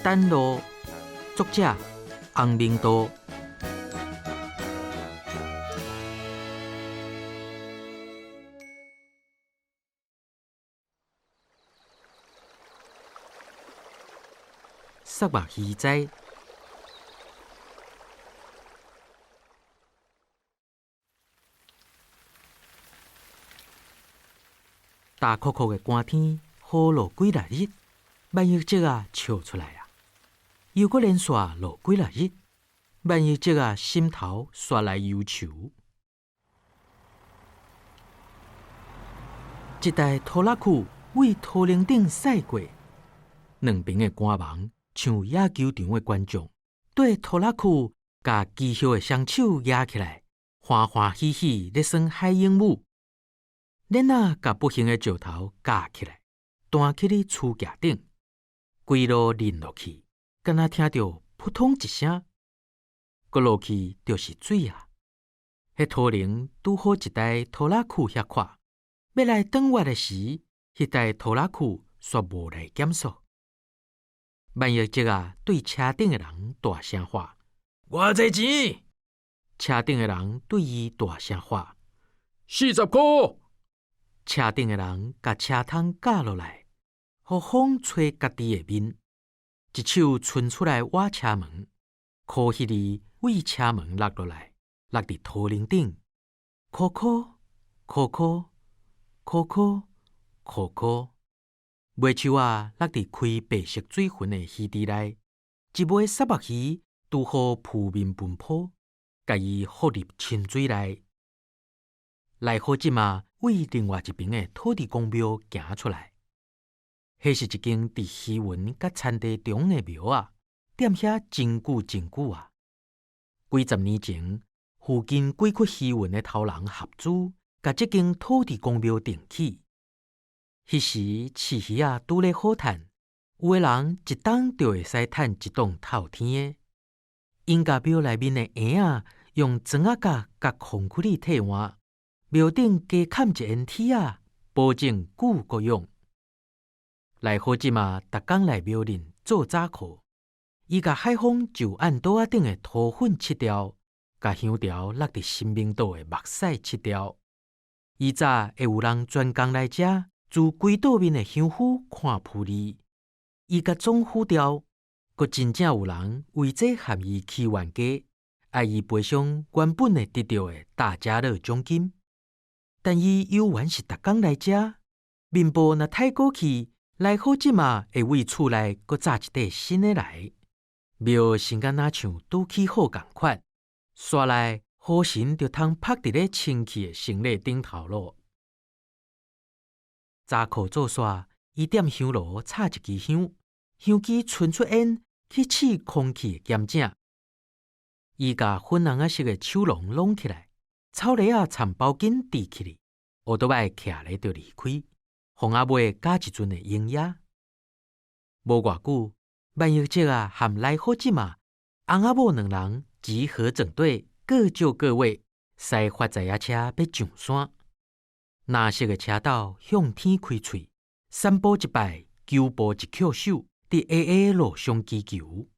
丹路，作者洪明道。杀目鱼仔，大酷酷的寒天，雨落几日日，万叶节啊笑出来啊！又搁连续落几日日，万叶节啊心头刷来忧愁。一台拖拉机为土林顶驶过，两边的官网像野球场的观众，对拖拉机甲技巧的双手压起来，欢欢喜喜咧耍海鹰舞。恁仔甲不幸的石头架起来，弹去咧厝架顶，规路淋落去，敢若听到扑通一声，搁落去就是水啊！迄土林拄好一台拖拉机遐快，要来转弯的时，迄台拖拉机却无来减速。万叶节啊，对车顶的人大声喊：“偌济钱？”车顶的人对伊大声喊：“40块。”车顶的人甲车窗架落来，互风吹家己的面，一手伸出来挖车门，可迄里为车门落落来，落伫土林顶，扣扣扣扣扣扣扣扣，尾手啊落伫开白色水痕的鱼池内，一尾杀目鱼拄好扑面奔跑，甲伊放入清水内。来好即嘛，为另外一边的土地公庙行出来。迄是一间伫鱼云甲田地中的庙啊，踮遐真久真久啊。几十年前，附近几窟鱼云的头人合资，甲这间土地公庙定起。迄时饲鱼啊拄咧好趁，有的人一冬就会使趁一栋透天的。因甲庙内面的婴啊，用砖仔角甲空气里替换。庙顶加盖一烟梯啊，保证久国用。来好即嘛，逐工来庙林做早课。伊甲海风就按桌仔顶的土粉切掉，甲香条落伫新明岛的目屎切掉。以早会有人专工来遮，自规岛面的香菇看扑哩。伊甲总糊掉，阁真正有人为这含伊起冤家，爱伊赔偿原本会得到的大家乐奖金。但伊有缘是逐工来遮，面部若太过去，来好即嘛会为厝内阁炸一块新的来。庙心敢若像拄起好共款，刷来好神就通趴伫咧清气的神礼顶头咯。早课做煞，伊点香炉插一支香，香机伸出烟去试空气的咸正。伊甲粉红色的手笼拢起来。草泥啊，掺包巾滴起哩，乌倒摆徛咧就离开。风阿尾加一阵的营业。无偌久，万叶节啊，含来好即嘛，翁仔某两人集合整队，各就各位，驶发财车要上山。蓝色的车斗向天开喙，三步一拜，九步一翘手，伫下下路上祈求。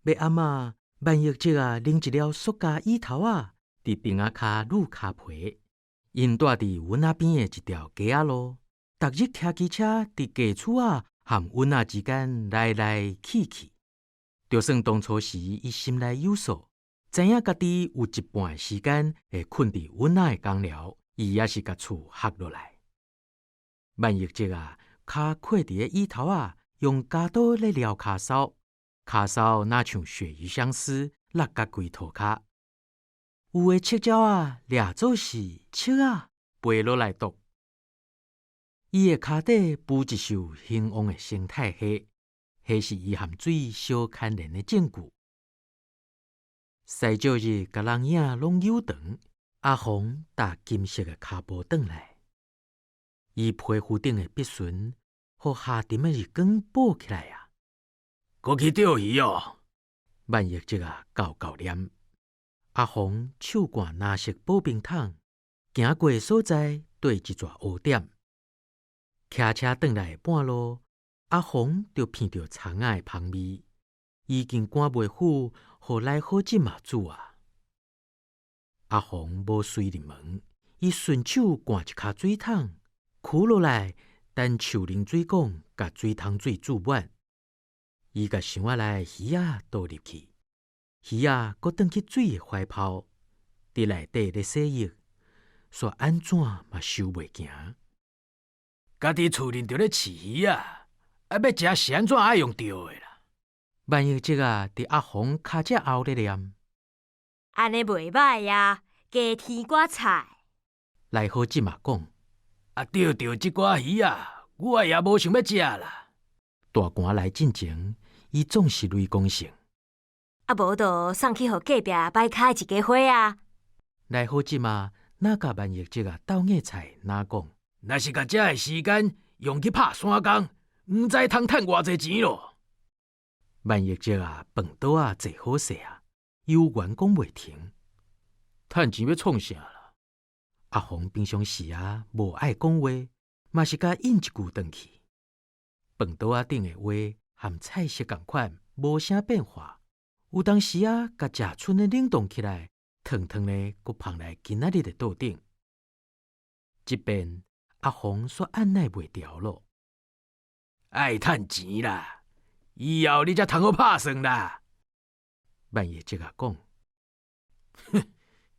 要暗啊，万叶节啊，拎一了塑胶椅头啊。伫顶仔骹撸骹皮，因住伫阮仔边的一条街仔路，逐日骑机车伫街厝啊和阮仔之间来来去去。就算当初时伊心内有数，知影家己有一半的时间会困伫阮仔的工寮，伊也是甲厝合落来。万叶节啊，骹跪伫个椅头啊，用夹刀咧撩骹梢，骹梢若像鳕鱼相思，落甲规涂骹。有的赤鸟啊，掠做是翅啊，飞落来啄。伊的骹底铺一束兴旺的生态系，迄是伊含水小牵连的证据。西照日甲人影拢有长，阿红搭金色的骹步转来，伊皮肤顶的碧唇，互下沉的日光补起来啊！搁去钓鱼哦！万叶节啊，高高念。阿红手掼蓝色保冰桶，行过的所在对一撮乌点。骑车转来半路，阿红就闻到葱仔的香味，已经赶袂赴，互来好即嘛煮啊。阿红无随入门，伊顺手灌一卡水桶，跍落来，等树林水管甲水桶水注满。伊甲箱仔内鱼仔倒入去，鱼仔搁转去水的怀抱，伫内底咧洗浴，煞安怎嘛收袂行。家己厝里就咧饲鱼啊，要食是安怎爱用着的啦？万一这啊，伫阿红骹只后咧念，安尼袂歹呀，加添寡菜。来好即嘛讲，啊，钓着即寡鱼啊，我也无想要食啦。大寒来进前，伊总是雷公性。啊，无就送去互隔壁摆开一家伙啊。来好即嘛，哪甲万一这啊豆芽菜哪讲？若是甲遮的时间用去拍山工，毋知通趁偌济钱咯。万一这啊饭桌啊坐好势啊，有员讲袂停。趁钱要创啥啦？阿红平常时啊无爱讲话，嘛是甲应一句转去。饭桌啊顶的话，含菜色共款，无啥变化。有当时啊，甲食剩的冷冻起来，烫烫的，搁放来今仔日的桌顶。即边阿红煞按耐袂牢咯。爱趁钱啦，以后你才通好拍算啦。万一这个讲，哼，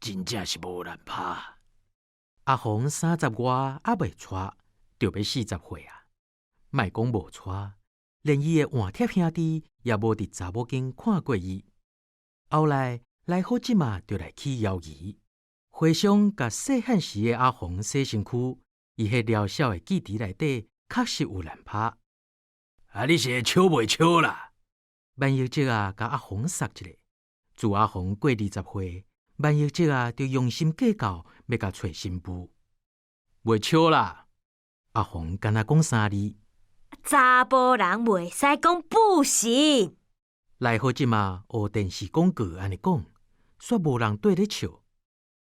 真正是无难拍。阿红30外还袂娶，就要40岁啊！莫讲无娶，连伊的换贴兄弟也无伫查某间看过伊。后来来好即嘛，就来去邀伊，回想甲细汉时的阿红洗身躯，伊迄渺小的记忆内底，确实有难拍。啊，你是会笑袂笑啦？万一这啊，甲阿红杀一个。自阿红过20岁，万一这啊，就用心计较，要甲找新妇。袂笑啦！阿红敢若讲3字。查甫人袂使讲不行。来好即嘛，学电视广告安尼讲，煞无人对咧笑。